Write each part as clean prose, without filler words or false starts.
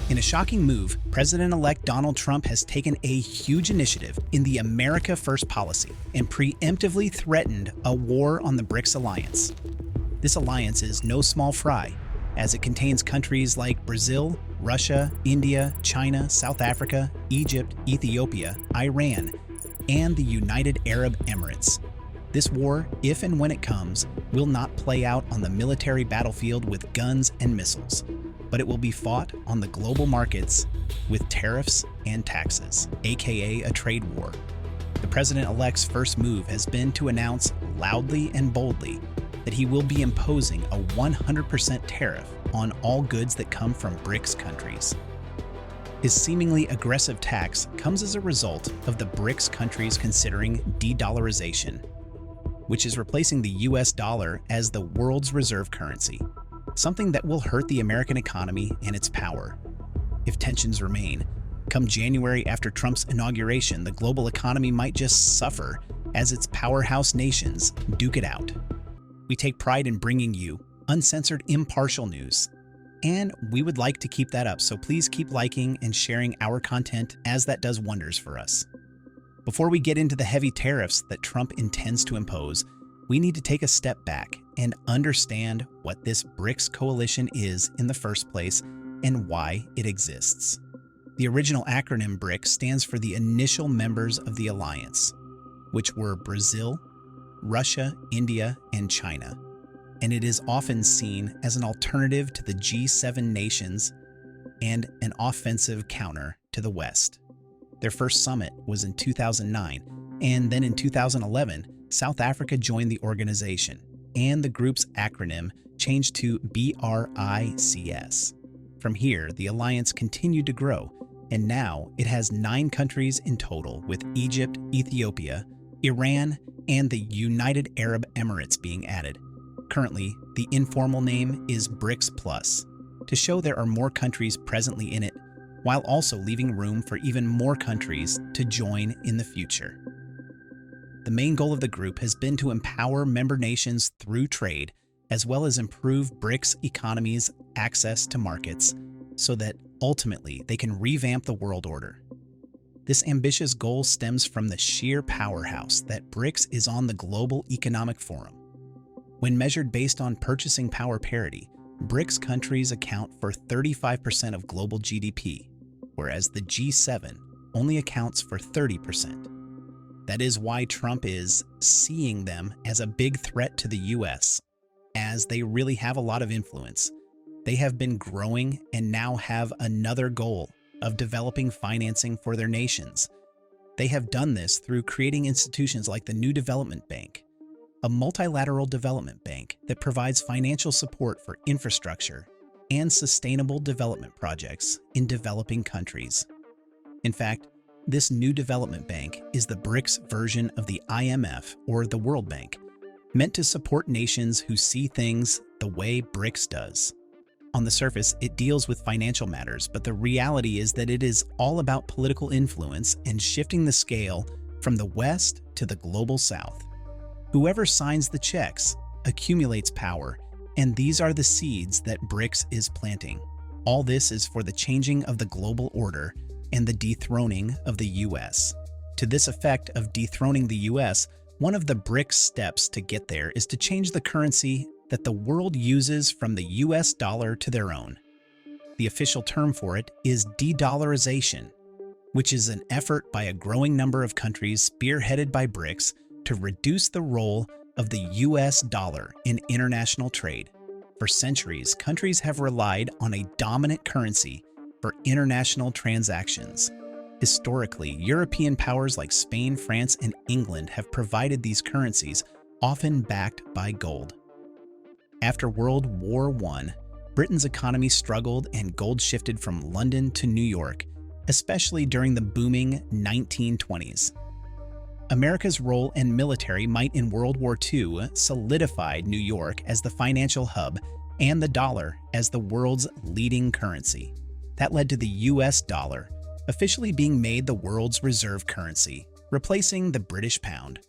In a shocking move, President-elect Donald Trump has taken a huge initiative in the America First policy and preemptively threatened a war on the BRICS alliance. This alliance is no small fry, as it contains countries like Brazil, Russia, India, China, South Africa, Egypt, Ethiopia, Iran, and the United Arab Emirates. This war, if and when it comes, will not play out on the military battlefield with guns and missiles, but it will be fought on the global markets with tariffs and taxes, aka a trade war. The president-elect's first move has been to announce loudly and boldly that he will be imposing a 100% tariff on all goods that come from BRICS countries. His seemingly aggressive tax comes as a result of the BRICS countries considering de-dollarization, which is replacing the US dollar as the world's reserve currency, something that will hurt the American economy and its power. If tensions remain, come January after Trump's inauguration, the global economy might just suffer as its powerhouse nations duke it out. We take pride in bringing you uncensored, impartial news, and we would like to keep that up, so please keep liking and sharing our content, as that does wonders for us. Before we get into the heavy tariffs that Trump intends to impose, we need to take a step back and understand what this BRICS coalition is in the first place and why it exists. The original acronym BRICS stands for the initial members of the alliance, which were Brazil, Russia, India, and China, and it is often seen as an alternative to the G7 nations and an offensive counter to the West. Their first summit was in 2009, and then in 2011, South Africa joined the organization, and the group's acronym changed to BRICS. From here, the alliance continued to grow, and now it has 9 countries in total, with Egypt, Ethiopia, Iran, and the United Arab Emirates being added. Currently, the informal name is BRICS Plus, to show there are more countries presently in it, while also leaving room for even more countries to join in the future. The main goal of the group has been to empower member nations through trade, as well as improve BRICS economies' access to markets, so that ultimately they can revamp the world order. This ambitious goal stems from the sheer powerhouse that BRICS is on the global economic forum. When measured based on purchasing power parity, BRICS countries account for 35% of global GDP, whereas the G7 only accounts for 30%. That is why Trump is seeing them as a big threat to the US, as they really have a lot of influence. They have been growing and now have another goal of developing financing for their nations. They have done this through creating institutions like the New Development Bank, a multilateral development bank that provides financial support for infrastructure and sustainable development projects in developing countries. In fact, this New Development Bank is the BRICS version of the IMF or the World Bank, meant to support nations who see things the way BRICS does. On the surface, it deals with financial matters, but the reality is that it is all about political influence and shifting the scale from the West to the global South. Whoever signs the checks accumulates power, and these are the seeds that BRICS is planting. All this is for the changing of the global order and the dethroning of the US. To this effect of dethroning the US, one of the BRICS steps to get there is to change the currency that the world uses from the US dollar to their own. The official term for it is de-dollarization, which is an effort by a growing number of countries spearheaded by BRICS to reduce the role of the US dollar in international trade. For centuries, countries have relied on a dominant currency for international transactions. Historically, European powers like Spain, France, and England have provided these currencies, often backed by gold. After World War I, Britain's economy struggled and gold shifted from London to New York, especially during the booming 1920s. America's role and military might in World War II solidified New York as the financial hub and the dollar as the world's leading currency. That led to the US dollar officially being made the world's reserve currency, replacing the British pound.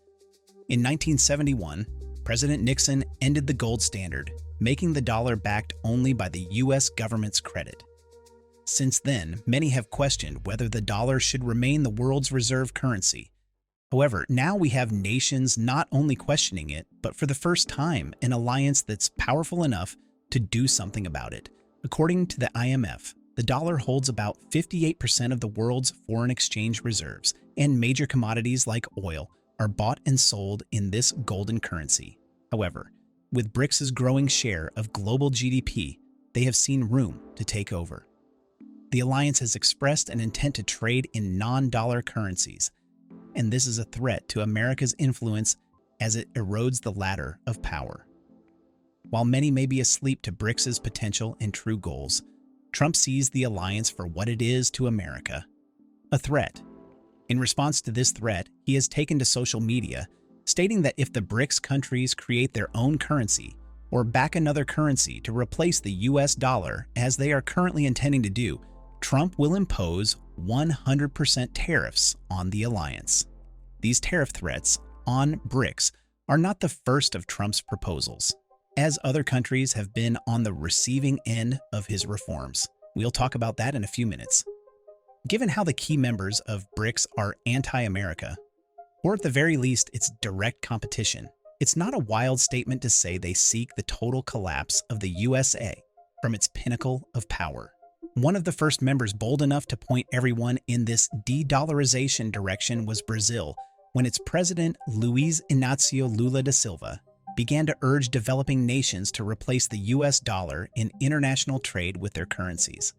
In 1971, President Nixon ended the gold standard, making the dollar backed only by the US government's credit. Since then, many have questioned whether the dollar should remain the world's reserve currency. However, now we have nations not only questioning it, but for the first time, an alliance that's powerful enough to do something about it. According to the IMF, the dollar holds about 58% of the world's foreign exchange reserves, and major commodities like oil are bought and sold in this golden currency. However, with BRICS' growing share of global GDP, they have seen room to take over. The alliance has expressed an intent to trade in non-dollar currencies, and this is a threat to America's influence as it erodes the ladder of power. While many may be asleep to BRICS' potential and true goals, Trump sees the alliance for what it is to America: a threat. In response to this threat, he has taken to social media, stating that if the BRICS countries create their own currency or back another currency to replace the US dollar, as they are currently intending to do, Trump will impose 100% tariffs on the alliance. These tariff threats on BRICS are not the first of Trump's proposals, as other countries have been on the receiving end of his reforms. We'll talk about that in a few minutes. Given how the key members of BRICS are anti-America, or at the very least its direct competition, it's not a wild statement to say they seek the total collapse of the USA from its pinnacle of power. One of the first members bold enough to point everyone in this de-dollarization direction was Brazil, when its president Luiz Inácio Lula da Silva began to urge developing nations to replace the US dollar in international trade with their currencies.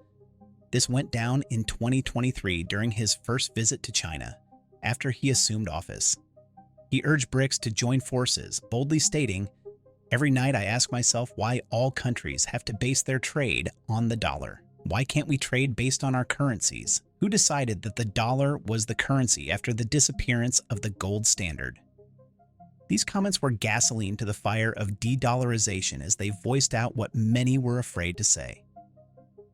This went down in 2023 during his first visit to China, after he assumed office. He urged BRICS to join forces, boldly stating, "Every night I ask myself why all countries have to base their trade on the dollar. Why can't we trade based on our currencies? Who decided that the dollar was the currency after the disappearance of the gold standard?" These comments were gasoline to the fire of de-dollarization as they voiced out what many were afraid to say.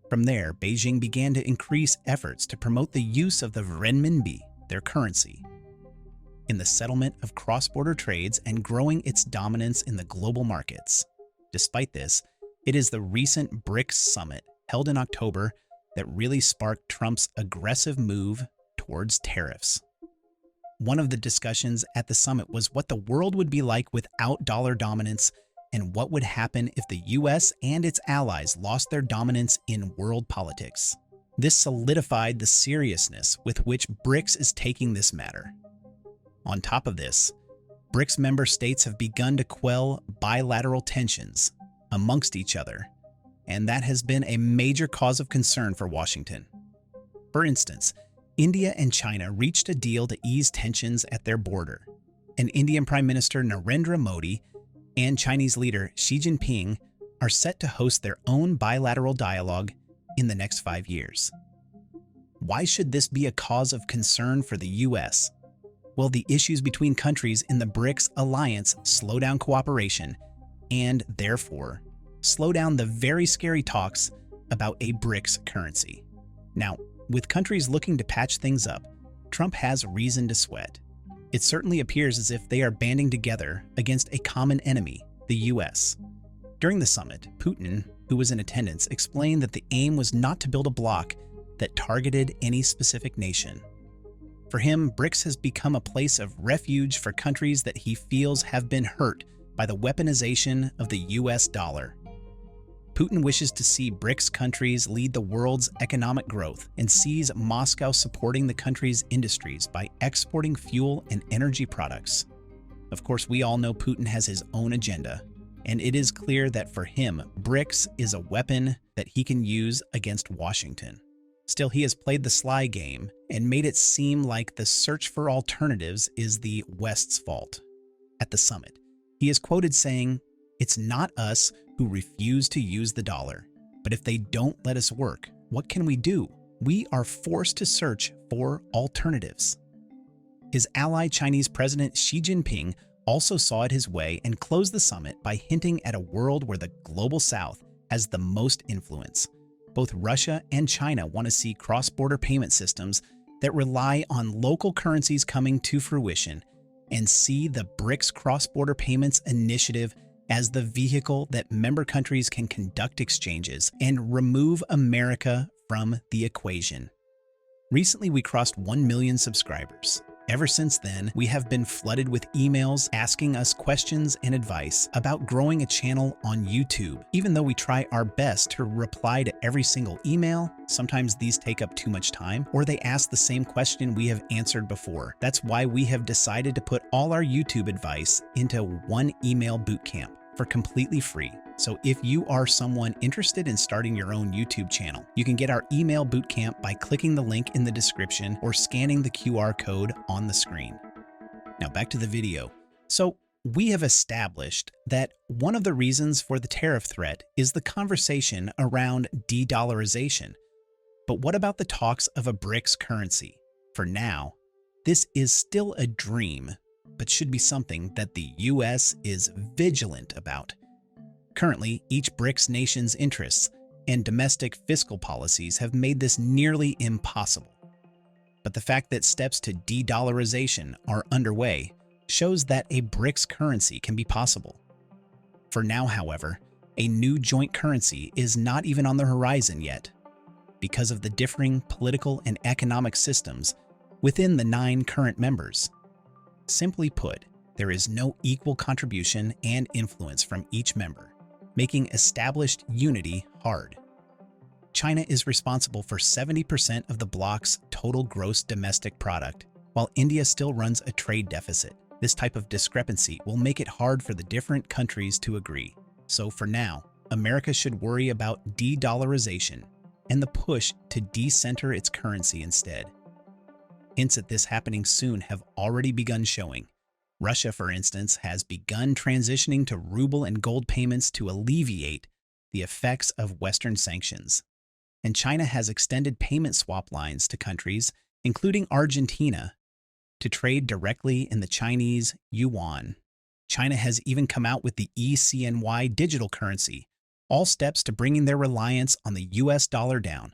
From there, Beijing began to increase efforts to promote the use of the renminbi, their currency, in the settlement of cross-border trades and growing its dominance in the global markets. Despite this, it is the recent BRICS summit held in October that really sparked Trump's aggressive move towards tariffs. One of the discussions at the summit was what the world would be like without dollar dominance and what would happen if the US and its allies lost their dominance in world politics. This solidified the seriousness with which BRICS is taking this matter. On top of this, BRICS member states have begun to quell bilateral tensions amongst each other, and that has been a major cause of concern for Washington. For instance, India and China reached a deal to ease tensions at their border, and Indian Prime Minister Narendra Modi and Chinese leader Xi Jinping are set to host their own bilateral dialogue in the next 5 years. Why should this be a cause of concern for the US? Well, the issues between countries in the BRICS alliance slow down cooperation and, therefore, slow down the very scary talks about a BRICS currency. Now, with countries looking to patch things up, Trump has reason to sweat. It certainly appears as if they are banding together against a common enemy, the US. During the summit, Putin, who was in attendance, explained that the aim was not to build a bloc that targeted any specific nation. For him, BRICS has become a place of refuge for countries that he feels have been hurt by the weaponization of the US dollar. Putin wishes to see BRICS countries lead the world's economic growth and sees Moscow supporting the country's industries by exporting fuel and energy products. Of course, we all know Putin has his own agenda, and it is clear that for him, BRICS is a weapon that he can use against Washington. Still, he has played the sly game and made it seem like the search for alternatives is the West's fault. At the summit, he is quoted saying, "It's not us who refuse to use the dollar, but if they don't let us work, what can we do? We are forced to search for alternatives." His ally Chinese President Xi Jinping also saw it his way and closed the summit by hinting at a world where the global South has the most influence. Both Russia and China want to see cross-border payment systems that rely on local currencies coming to fruition and see the BRICS cross-border payments initiative as the vehicle that member countries can conduct exchanges and remove America from the equation. Recently, we crossed 1 million subscribers. Ever since then, we have been flooded with emails asking us questions and advice about growing a channel on YouTube. Even though we try our best to reply to every single email, sometimes these take up too much time, or they ask the same question we have answered before. That's why we have decided to put all our YouTube advice into one email bootcamp for completely free. So if you are someone interested in starting your own YouTube channel, you can get our email bootcamp by clicking the link in the description or scanning the QR code on the screen. Now back to the video. So we have established that one of the reasons for the tariff threat is the conversation around de-dollarization. But what about the talks of a BRICS currency? For now, this is still a dream, but should be something that the US is vigilant about. Currently, each BRICS nation's interests and domestic fiscal policies have made this nearly impossible. But the fact that steps to de-dollarization are underway shows that a BRICS currency can be possible. For now, however, a new joint currency is not even on the horizon yet because of the differing political and economic systems within the 9 current members. Simply put, there is no equal contribution and influence from each member, making established unity hard. China is responsible for 70% of the bloc's total gross domestic product, while India still runs a trade deficit. This type of discrepancy will make it hard for the different countries to agree. So for now, America should worry about de-dollarization and the push to decenter its currency instead. Hints at this happening soon have already begun showing. Russia, for instance, has begun transitioning to ruble and gold payments to alleviate the effects of Western sanctions. And China has extended payment swap lines to countries, including Argentina, to trade directly in the Chinese yuan. China has even come out with the eCNY digital currency, all steps to bringing their reliance on the US dollar down.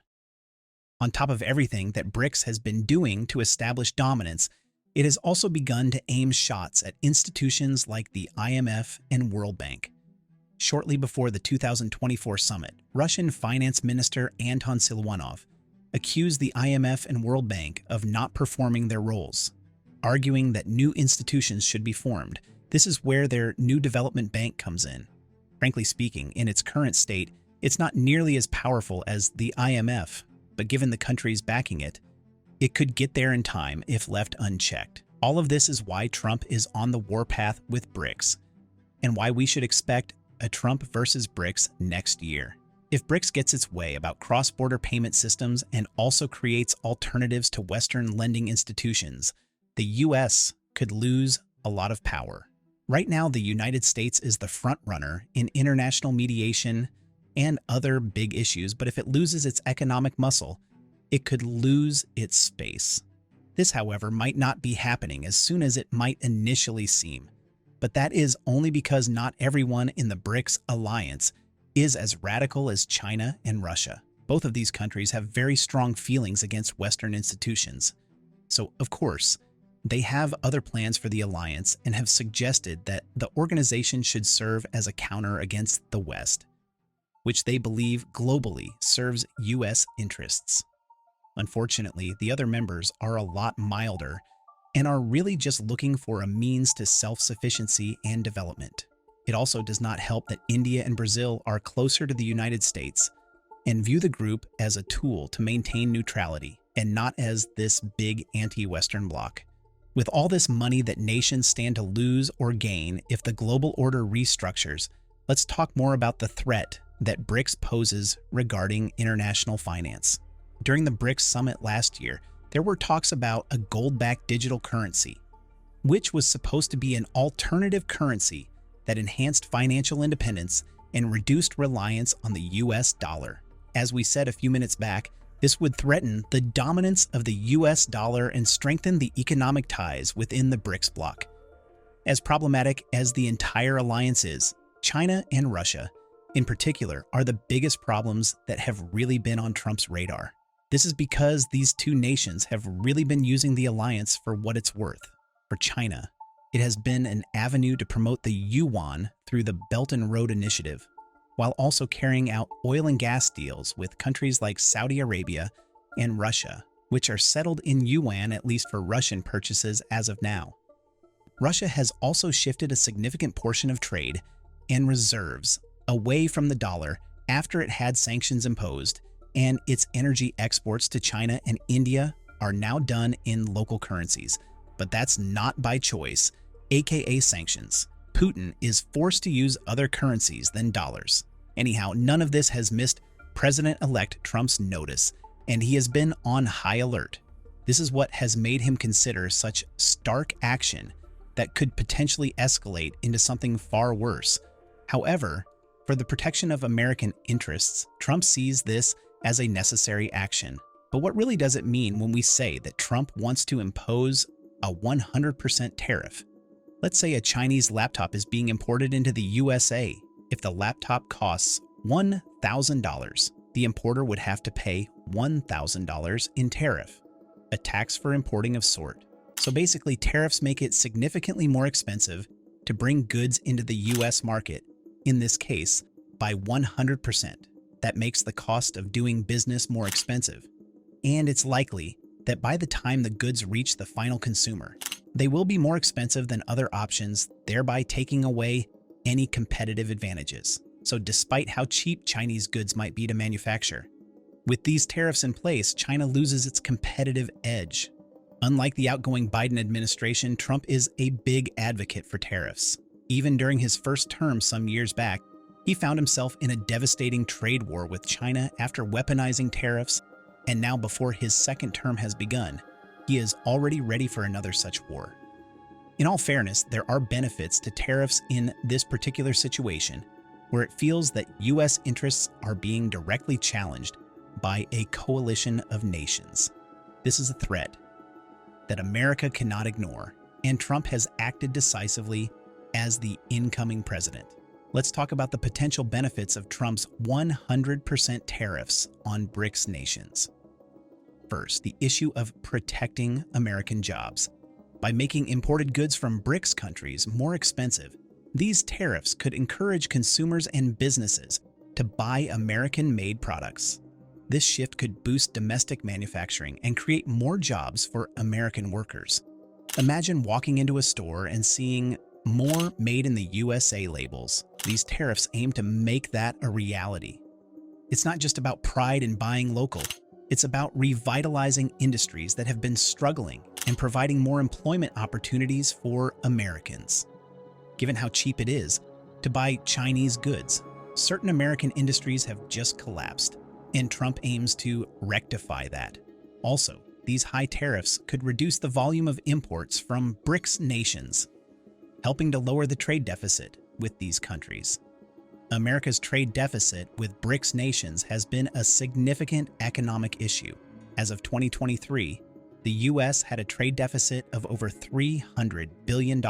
On top of everything that BRICS has been doing to establish dominance, it has also begun to aim shots at institutions like the IMF and World Bank. Shortly before the 2024 summit, Russian Finance Minister Anton Siluanov accused the IMF and World Bank of not performing their roles, arguing that new institutions should be formed. This is where their new development bank comes in. Frankly speaking, in its current state, it's not nearly as powerful as the IMF, but given the countries backing it, it could get there in time if left unchecked. All of this is why Trump is on the warpath with BRICS, and why we should expect a Trump versus BRICS next year. If BRICS gets its way about cross-border payment systems and also creates alternatives to Western lending institutions, the US could lose a lot of power. Right now, the United States is the front runner in international mediation and other big issues, but if it loses its economic muscle, it could lose its space. This, however, might not be happening as soon as it might initially seem, but that is only because not everyone in the BRICS alliance is as radical as China and Russia. Both of these countries have very strong feelings against Western institutions. So, of course, they have other plans for the alliance and have suggested that the organization should serve as a counter against the West, which they believe globally serves US interests. Unfortunately, the other members are a lot milder and are really just looking for a means to self-sufficiency and development. It also does not help that India and Brazil are closer to the United States and view the group as a tool to maintain neutrality and not as this big anti-Western bloc. With all this money that nations stand to lose or gain if the global order restructures, let's talk more about the threat that BRICS poses regarding international finance. During the BRICS summit last year, there were talks about a gold-backed digital currency, which was supposed to be an alternative currency that enhanced financial independence and reduced reliance on the US dollar. As we said a few minutes back, this would threaten the dominance of the US dollar and strengthen the economic ties within the BRICS bloc. As problematic as the entire alliance is, China and Russia, in particular, are the biggest problems that have really been on Trump's radar. This is because these two nations have really been using the alliance for what it's worth. For China, it has been an avenue to promote the yuan through the Belt and Road Initiative. while also carrying out oil and gas deals with countries like Saudi Arabia and Russia, which are settled in yuan at least for Russian purchases as of now. Russia has also shifted a significant portion of trade and reserves away from the dollar after it had sanctions imposed, and its energy exports to China and India are now done in local currencies. But that's not by choice, aka sanctions. Putin is forced to use other currencies than dollars. Anyhow, none of this has missed President-elect Trump's notice, and he has been on high alert. This is what has made him consider such stark action that could potentially escalate into something far worse. However, for the protection of American interests, Trump sees this as a necessary action. But what really does it mean when we say that Trump wants to impose a 100% tariff? Let's say a Chinese laptop is being imported into the USA. If the laptop costs $1,000, the importer would have to pay $1,000 in tariff, a tax for importing of sort. So basically, tariffs make it significantly more expensive to bring goods into the US market, in this case, by 100%. That makes the cost of doing business more expensive. And it's likely that by the time the goods reach the final consumer, they will be more expensive than other options, thereby taking away any competitive advantages. So despite how cheap Chinese goods might be to manufacture, with these tariffs in place, China loses its competitive edge. Unlike the outgoing Biden administration, Trump is a big advocate for tariffs. Even during his first term some years back, he found himself in a devastating trade war with China after weaponizing tariffs, and now before his second term has begun, he is already ready for another such war. In all fairness, there are benefits to tariffs in this particular situation, where it feels that US interests are being directly challenged by a coalition of nations. This is a threat that America cannot ignore, and Trump has acted decisively as the incoming president. Let's talk about the potential benefits of Trump's 100% tariffs on BRICS nations. First, the issue of protecting American jobs. By making imported goods from BRICS countries more expensive, these tariffs could encourage consumers and businesses to buy American-made products. This shift could boost domestic manufacturing and create more jobs for American workers. Imagine walking into a store and seeing more Made in the USA labels. These tariffs aim to make that a reality. It's not just about pride in buying local. It's about revitalizing industries that have been struggling and providing more employment opportunities for Americans. Given how cheap it is to buy Chinese goods, certain American industries have just collapsed, and Trump aims to rectify that. Also, these high tariffs could reduce the volume of imports from BRICS nations, helping to lower the trade deficit with these countries. America's trade deficit with BRICS nations has been a significant economic issue. As of 2023, the US had a trade deficit of over $300 billion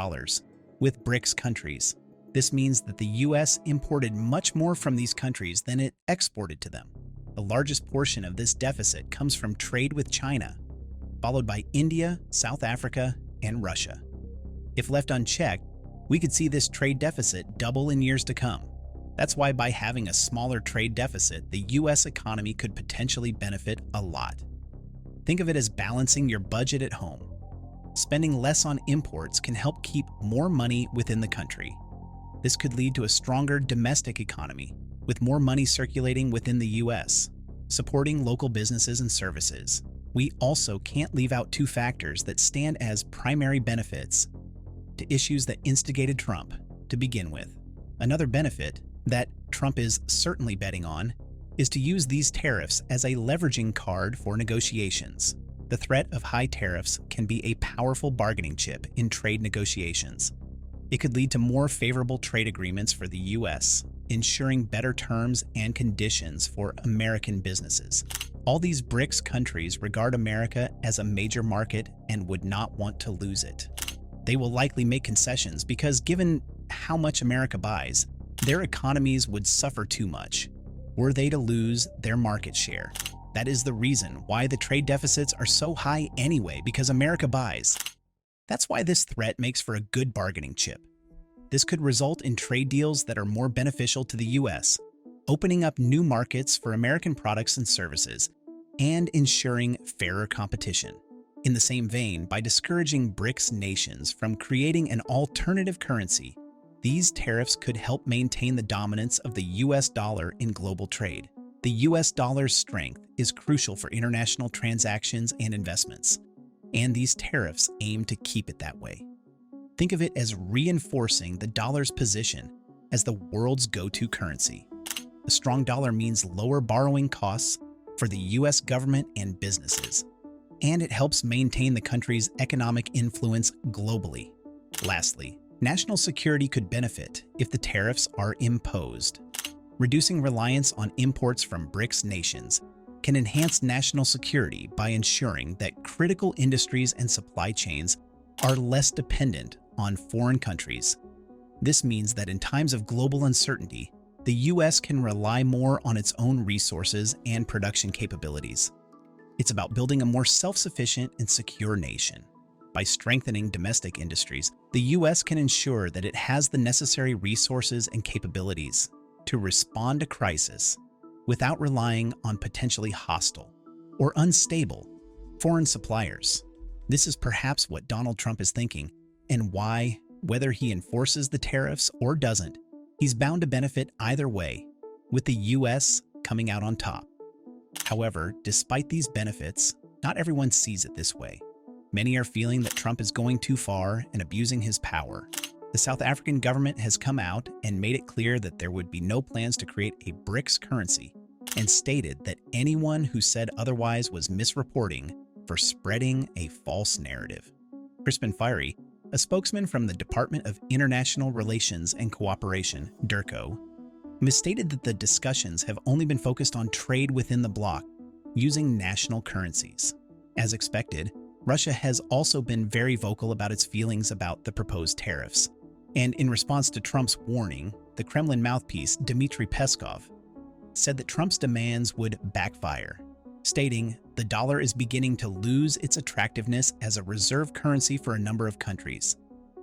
with BRICS countries. This means that the US imported much more from these countries than it exported to them. The largest portion of this deficit comes from trade with China, followed by India, South Africa, and Russia. If left unchecked, we could see this trade deficit double in years to come. That's why by having a smaller trade deficit, the US economy could potentially benefit a lot. Think of it as balancing your budget at home. Spending less on imports can help keep more money within the country. This could lead to a stronger domestic economy, with more money circulating within the US, supporting local businesses and services. We also can't leave out two factors that stand as primary benefits to issues that instigated Trump to begin with. Another benefit that Trump is certainly betting on is to use these tariffs as a leveraging card for negotiations. The threat of high tariffs can be a powerful bargaining chip in trade negotiations. It could lead to more favorable trade agreements for the US, ensuring better terms and conditions for American businesses. All these BRICS countries regard America as a major market and would not want to lose it. They will likely make concessions because given how much America buys, their economies would suffer too much were they to lose their market share. That is the reason why the trade deficits are so high anyway, because America buys. That's why this threat makes for a good bargaining chip. This could result in trade deals that are more beneficial to the US, opening up new markets for American products and services, and ensuring fairer competition. In the same vein, by discouraging BRICS nations from creating an alternative currency, these tariffs could help maintain the dominance of the US dollar in global trade. The US dollar's strength is crucial for international transactions and investments, and these tariffs aim to keep it that way. Think of it as reinforcing the dollar's position as the world's go-to currency. A strong dollar means lower borrowing costs for the US government and businesses, and it helps maintain the country's economic influence globally. Lastly, national security could benefit if the tariffs are imposed. Reducing reliance on imports from BRICS nations can enhance national security by ensuring that critical industries and supply chains are less dependent on foreign countries. This means that in times of global uncertainty, the US can rely more on its own resources and production capabilities. It's about building a more self-sufficient and secure nation. By strengthening domestic industries, the US can ensure that it has the necessary resources and capabilities to respond to crisis without relying on potentially hostile or unstable foreign suppliers. This is perhaps what Donald Trump is thinking, and why, whether he enforces the tariffs or doesn't, he's bound to benefit either way, with the US coming out on top. However, despite these benefits, not everyone sees it this way. Many are feeling that Trump is going too far and abusing his power. The South African government has come out and made it clear that there would be no plans to create a BRICS currency, and stated that anyone who said otherwise was misreporting for spreading a false narrative. Crispin Fiery, a spokesman from the Department of International Relations and Cooperation, DIRCO, misstated that the discussions have only been focused on trade within the bloc, using national currencies. As expected, Russia has also been very vocal about its feelings about the proposed tariffs. And in response to Trump's warning, the Kremlin mouthpiece, Dmitry Peskov, said that Trump's demands would backfire, stating, "The dollar is beginning to lose its attractiveness as a reserve currency for a number of countries.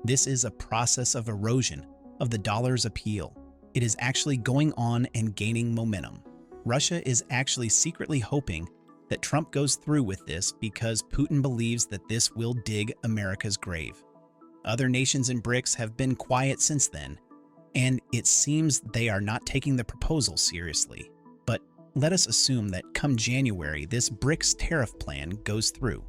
This is a process of erosion of the dollar's appeal. It is actually going on and gaining momentum. Russia is actually secretly hoping that Trump goes through with this because Putin believes that this will dig America's grave. Other nations in BRICS have been quiet since then, and it seems they are not taking the proposal seriously. But let us assume that come January, this BRICS tariff plan goes through.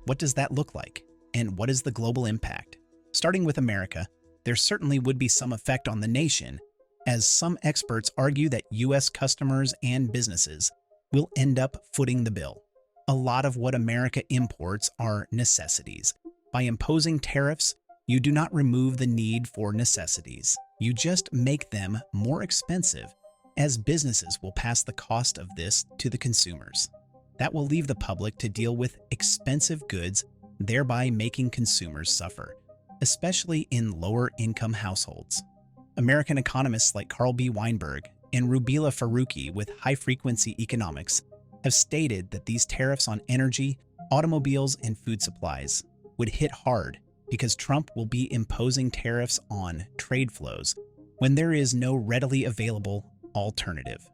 What does that look like? And what is the global impact? Starting with America, there certainly would be some effect on the nation, as some experts argue that US customers and businesses will end up footing the bill. A lot of what America imports are necessities. By imposing tariffs, you do not remove the need for necessities. You just make them more expensive, as businesses will pass the cost of this to the consumers. That will leave the public to deal with expensive goods, thereby making consumers suffer, especially in lower-income households. American economists like Carl B. Weinberg and Rubila Faruqi with high-frequency economics have stated that these tariffs on energy, automobiles, and food supplies would hit hard because Trump will be imposing tariffs on trade flows when there is no readily available alternative.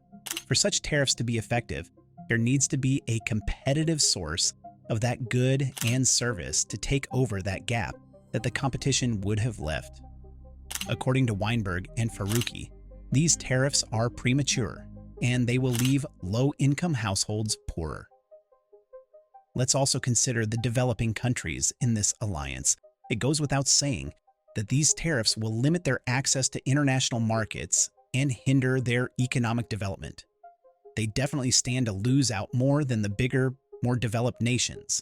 For such tariffs to be effective, there needs to be a competitive source of that good and service to take over that gap that the competition would have left. According to Weinberg and Faruqi, these tariffs are premature, and they will leave low-income households poorer. Let's also consider the developing countries in this alliance. It goes without saying that these tariffs will limit their access to international markets and hinder their economic development. They definitely stand to lose out more than the bigger, more developed nations.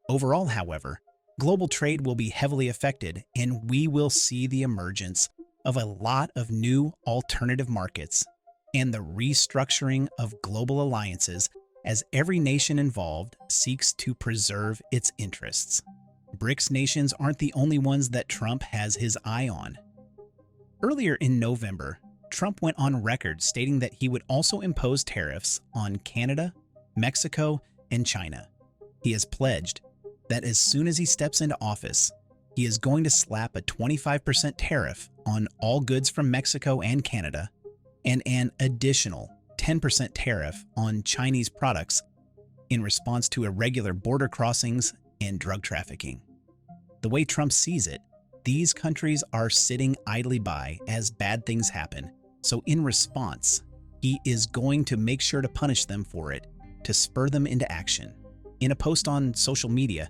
Overall, however, global trade will be heavily affected, and we will see the emergence of a lot of new alternative markets and the restructuring of global alliances as every nation involved seeks to preserve its interests. BRICS nations aren't the only ones that Trump has his eye on. Earlier in November, Trump went on record stating that he would also impose tariffs on Canada, Mexico, and China. He has pledged that as soon as he steps into office, he is going to slap a 25% tariff on all goods from Mexico and Canada, and an additional 10% tariff on Chinese products in response to irregular border crossings and drug trafficking. The way Trump sees it, these countries are sitting idly by as bad things happen, so in response, he is going to make sure to punish them for it, to spur them into action. In a post on social media,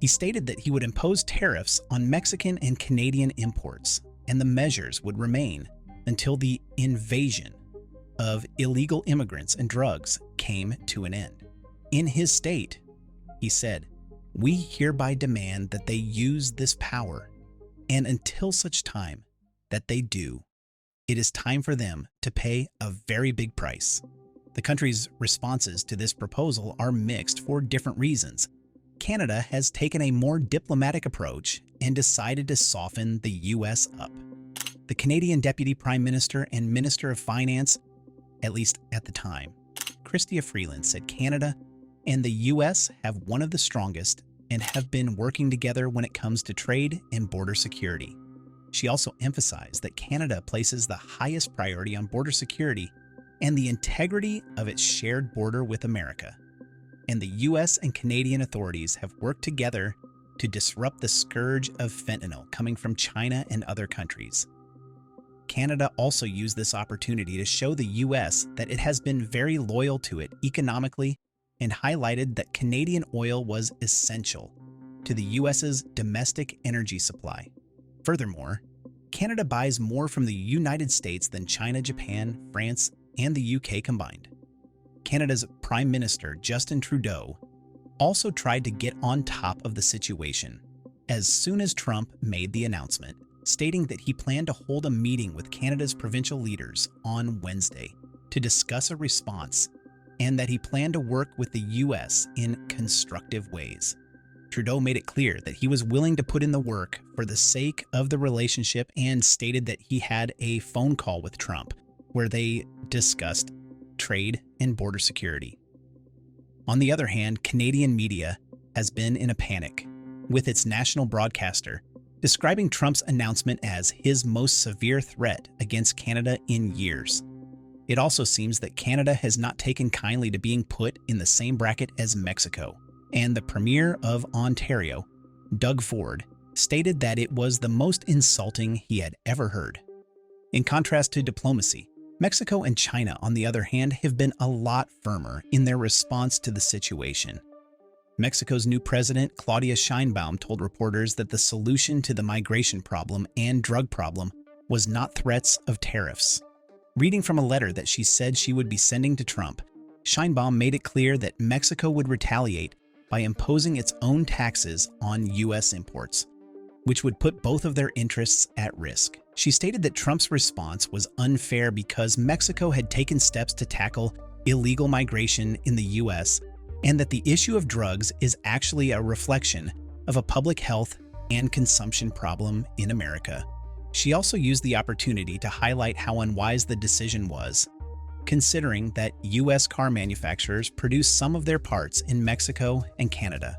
he stated that he would impose tariffs on Mexican and Canadian imports, and the measures would remain until the invasion of illegal immigrants and drugs came to an end. In his state, he said, "We hereby demand that they use this power, and until such time that they do, it is time for them to pay a very big price." The country's responses to this proposal are mixed for different reasons. Canada has taken a more diplomatic approach and decided to soften the U.S. up. The Canadian Deputy Prime Minister and Minister of Finance, at least at the time, Chrystia Freeland, said Canada and the U.S. have one of the strongest and have been working together when it comes to trade and border security. She also emphasized that Canada places the highest priority on border security and the integrity of its shared border with America. And the U.S. and Canadian authorities have worked together to disrupt the scourge of fentanyl coming from China and other countries. Canada also used this opportunity to show the U.S. that it has been very loyal to it economically and highlighted that Canadian oil was essential to the U.S.'s domestic energy supply. Furthermore, Canada buys more from the United States than China, Japan, France, and the UK combined. Canada's Prime Minister, Justin Trudeau, also tried to get on top of the situation as soon as Trump made the announcement, stating that he planned to hold a meeting with Canada's provincial leaders on Wednesday to discuss a response and that he planned to work with the U.S. in constructive ways. Trudeau made it clear that he was willing to put in the work for the sake of the relationship and stated that he had a phone call with Trump where they discussed trade and border security. On the other hand, Canadian media has been in a panic, with its national broadcaster describing Trump's announcement as his most severe threat against Canada in years. It also seems that Canada has not taken kindly to being put in the same bracket as Mexico, and the Premier of Ontario, Doug Ford, stated that it was the most insulting he had ever heard. In contrast to diplomacy, Mexico and China, on the other hand, have been a lot firmer in their response to the situation. Mexico's new president, Claudia Sheinbaum, told reporters that the solution to the migration problem and drug problem was not threats of tariffs. Reading from a letter that she said she would be sending to Trump, Sheinbaum made it clear that Mexico would retaliate by imposing its own taxes on U.S. imports, which would put both of their interests at risk. She stated that Trump's response was unfair because Mexico had taken steps to tackle illegal migration in the U.S., and that the issue of drugs is actually a reflection of a public health and consumption problem in America. She also used the opportunity to highlight how unwise the decision was, considering that U.S. car manufacturers produce some of their parts in Mexico and Canada.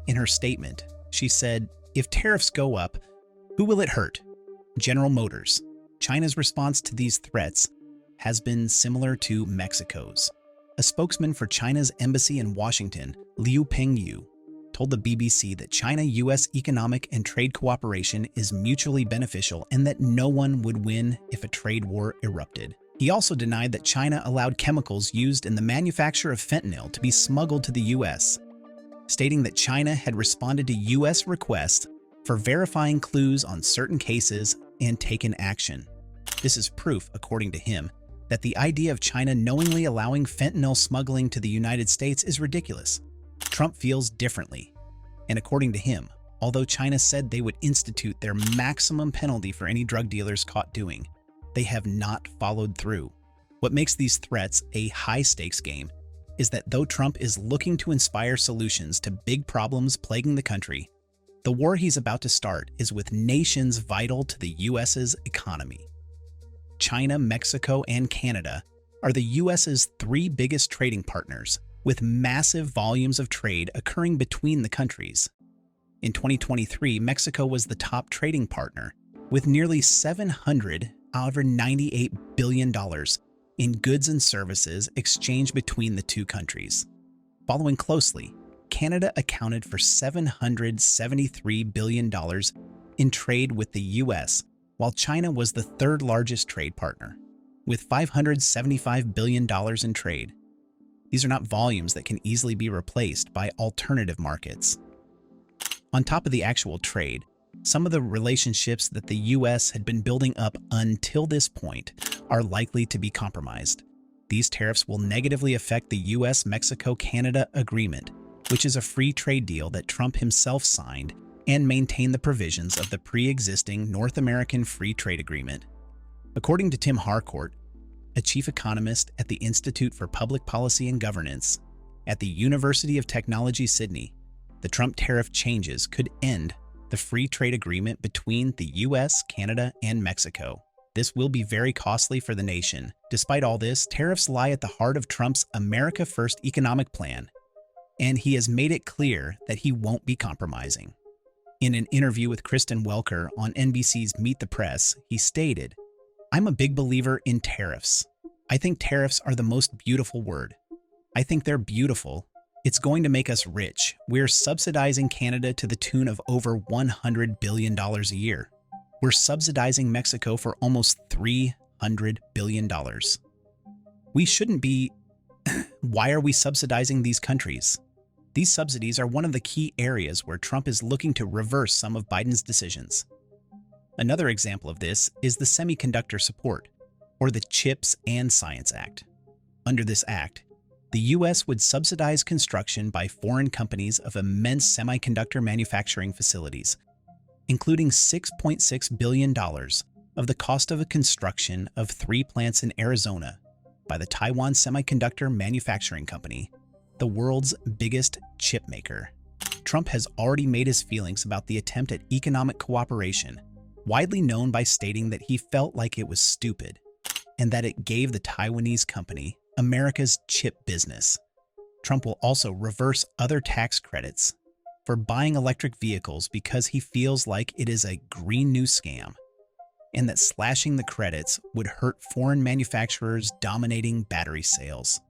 In her statement, she said, "If tariffs go up, who will it hurt? General Motors." China's response to these threats has been similar to Mexico's. A spokesman for China's embassy in Washington, Liu Pengyu, told the BBC that China-U.S. economic and trade cooperation is mutually beneficial and that no one would win if a trade war erupted. He also denied that China allowed chemicals used in the manufacture of fentanyl to be smuggled to the U.S., stating that China had responded to U.S. requests for verifying clues on certain cases and taken action. This is proof, according to him, that the idea of China knowingly allowing fentanyl smuggling to the United States is ridiculous. Trump feels differently, and according to him, although China said they would institute their maximum penalty for any drug dealers caught doing, they have not followed through. What makes these threats a high-stakes game is that though Trump is looking to inspire solutions to big problems plaguing the country, the war he's about to start is with nations vital to the U.S.'s economy. China, Mexico, and Canada are the U.S.'s three biggest trading partners, with massive volumes of trade occurring between the countries. In 2023, Mexico was the top trading partner, with nearly $700 over $98 billion in goods and services exchanged between the two countries. Following closely, Canada accounted for $773 billion in trade with the US, while China was the third largest trade partner, with $575 billion in trade. These are not volumes that can easily be replaced by alternative markets. On top of the actual trade, some of the relationships that the US had been building up until this point are likely to be compromised. These tariffs will negatively affect the US-Mexico-Canada Agreement, which is a free trade deal that Trump himself signed and maintained the provisions of the pre-existing North American Free Trade Agreement. According to Tim Harcourt, a chief economist at the Institute for Public Policy and Governance at the University of Technology, Sydney, the Trump tariff changes could end the free trade agreement between the US, Canada, and Mexico. This will be very costly for the nation. Despite all this, tariffs lie at the heart of Trump's America First economic plan, and he has made it clear that he won't be compromising. In an interview with Kristen Welker on NBC's Meet the Press, he stated, "I'm a big believer in tariffs. I think tariffs are the most beautiful word. I think they're beautiful. It's going to make us rich. We're subsidizing Canada to the tune of over $100 billion a year. We're subsidizing Mexico for almost $300 billion. We shouldn't be. Why are we subsidizing these countries? These subsidies are one of the key areas where Trump is looking to reverse some of Biden's decisions." Another example of this is the Semiconductor Support, or the CHIPS and Science Act. Under this act, the U.S. would subsidize construction by foreign companies of immense semiconductor manufacturing facilities, including $6.6 billion of the cost of a construction of 3 plants in Arizona by the Taiwan Semiconductor Manufacturing Company, the world's biggest chip maker. Trump has already made his feelings about the attempt at economic cooperation widely known by stating that he felt like it was stupid and that it gave the Taiwanese company America's chip business. Trump will also reverse other tax credits for buying electric vehicles because he feels like it is a green new scam, and that slashing the credits would hurt foreign manufacturers dominating battery sales.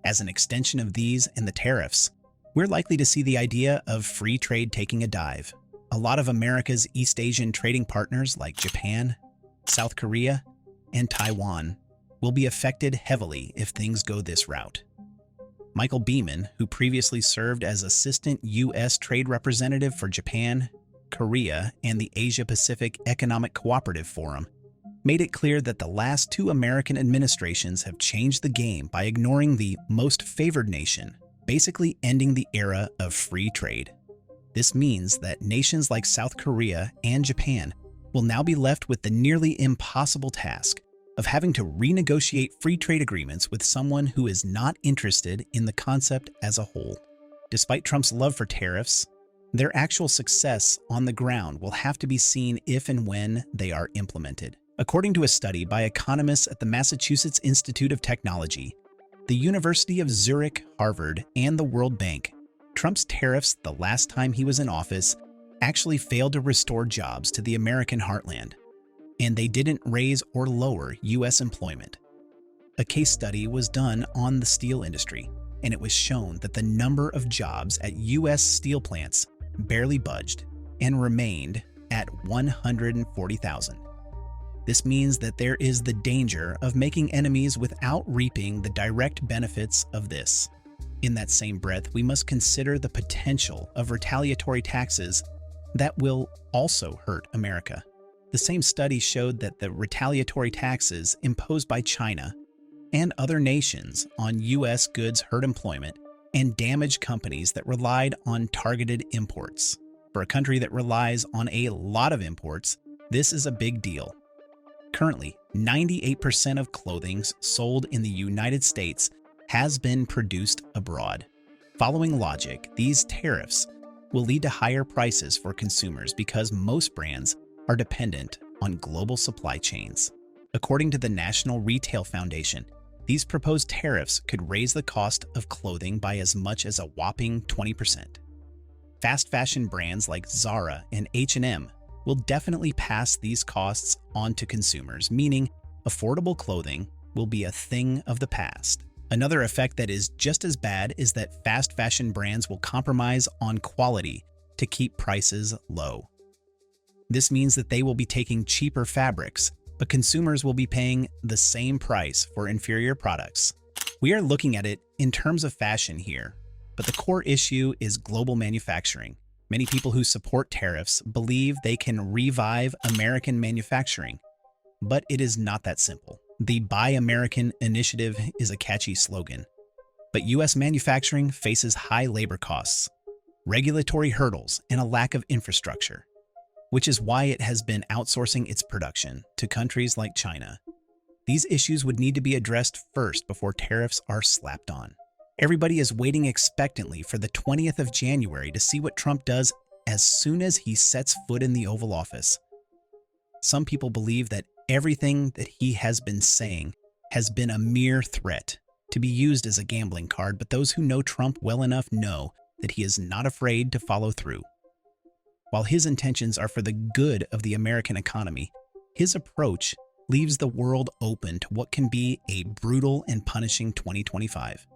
As an extension of these and the tariffs, we're likely to see the idea of free trade taking a dive. A lot of America's East Asian trading partners like Japan, South Korea, and Taiwan will be affected heavily if things go this route. Michael Beeman, who previously served as Assistant U.S. Trade Representative for Japan, Korea, and the Asia-Pacific Economic Cooperative Forum, made it clear that the last 2 American administrations have changed the game by ignoring the most favored nation, basically ending the era of free trade. This means that nations like South Korea and Japan will now be left with the nearly impossible task of having to renegotiate free trade agreements with someone who is not interested in the concept as a whole. Despite Trump's love for tariffs, their actual success on the ground will have to be seen if and when they are implemented. According to a study by economists at the Massachusetts Institute of Technology, the University of Zurich, Harvard, and the World Bank, Trump's tariffs the last time he was in office actually failed to restore jobs to the American heartland, and they didn't raise or lower U.S. employment. A case study was done on the steel industry, and it was shown that the number of jobs at U.S. steel plants barely budged and remained at 140,000. This means that there is the danger of making enemies without reaping the direct benefits of this. In that same breath, we must consider the potential of retaliatory taxes that will also hurt America. The same study showed that the retaliatory taxes imposed by China and other nations on U.S. goods hurt employment and damage companies that relied on targeted imports. For a country that relies on a lot of imports, this is a big deal. Currently, 98% of clothing sold in the United States has been produced abroad. Following logic, these tariffs will lead to higher prices for consumers because most brands are dependent on global supply chains. According to the National Retail Foundation, these proposed tariffs could raise the cost of clothing by as much as a whopping 20%. Fast fashion brands like Zara and H&M will definitely pass these costs on to consumers, meaning affordable clothing will be a thing of the past. Another effect that is just as bad is that fast fashion brands will compromise on quality to keep prices low. This means that they will be taking cheaper fabrics, but consumers will be paying the same price for inferior products. We are looking at it in terms of fashion here, but the core issue is global manufacturing. Many people who support tariffs believe they can revive American manufacturing, but it is not that simple. The Buy American initiative is a catchy slogan, but U.S. manufacturing faces high labor costs, regulatory hurdles, and a lack of infrastructure, which is why it has been outsourcing its production to countries like China. These issues would need to be addressed first before tariffs are slapped on. Everybody is waiting expectantly for the 20th of January to see what Trump does as soon as he sets foot in the Oval Office. Some people believe that everything that he has been saying has been a mere threat to be used as a gambling card, but those who know Trump well enough know that he is not afraid to follow through. While his intentions are for the good of the American economy, his approach leaves the world open to what can be a brutal and punishing 2025.